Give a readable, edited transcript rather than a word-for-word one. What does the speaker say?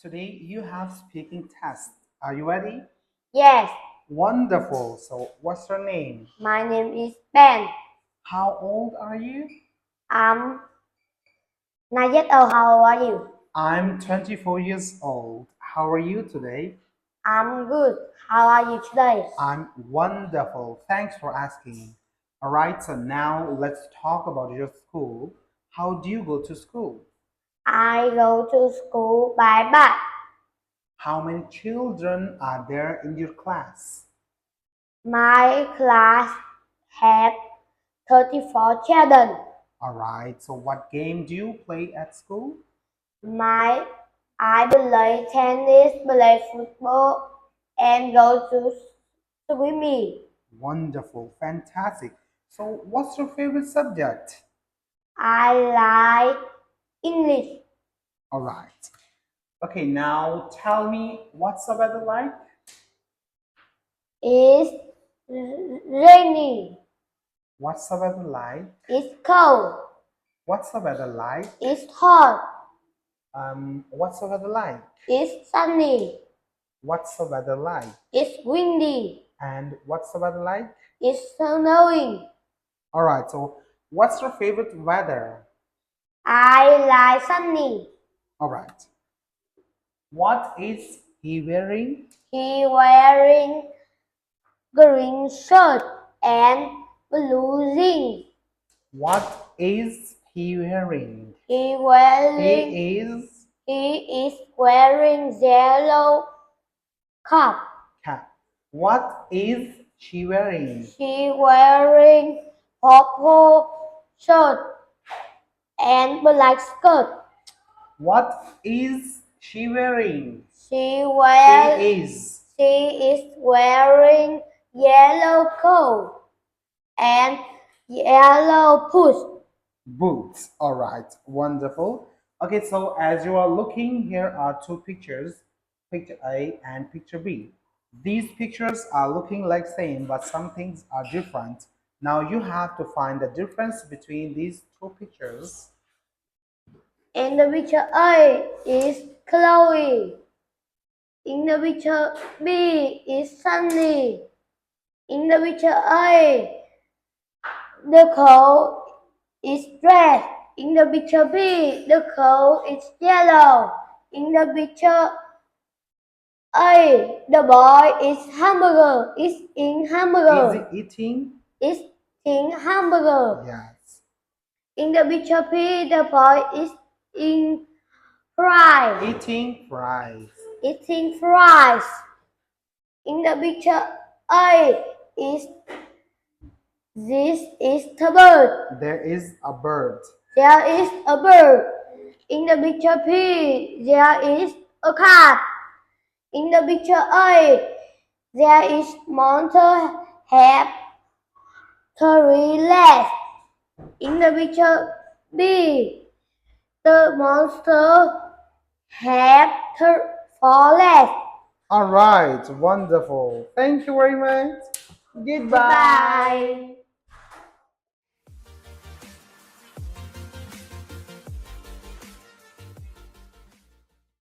Today you have speaking test. Are you ready? Yes, Wonderful. So what's your name? my name is Ben. How old are you? I'm 9 years old. How are you? I'm 24 years old. How are you today? I'm good. How are you today? I'm wonderful. Thanks for asking. All right, so now let's talk about your school. How do you go to school? I go to school by bus. How many children are there in your class? My class has 34 children. All right, so what game do you play at school? My I play tennis, play football, and go to swimming. Wonderful, fantastic. So what's your favorite subject? I like English. All right. Okay, now tell me what's the weather like? It's rainy. What's the weather like? It's cold. What's the weather like? It's hot. What's the weather like? It's sunny. What's the weather like? It's windy. And what's the weather like? It's snowing. All right, so what's your favorite weather? I like sunny. All right. What is he wearing? He wearing green shirt and blue jeans. What is he wearing? He wearing He is he is wearing yellow cap. cat. What is she wearing? She wearing purple shirt and black skirt. What is she wearing? She wear She is. She is wearing yellow coat and yellow Boots. All right, wonderful. Okay, so as you are looking, here are two pictures, picture A and picture B. These pictures are looking like same, but some things are different. Now you have to find the difference between these two pictures. In the picture A is Chloe. In the picture B is Sunny. In the picture A, the coat is red. In the picture B, the coat is yellow. In the picture A, the boy is hamburger. Is in hamburger. Is he eating? Is in hamburger. Yes. In the picture P, the boy is in fries. Eating fries. Eating fries. In the picture A, is this is the bird. There is a bird. There is a bird. In the picture P, there is a cat. In the picture A, there is monster have three legs. In the picture B, the monster have four legs. All right, wonderful. Thank you very much. Goodbye. Bye.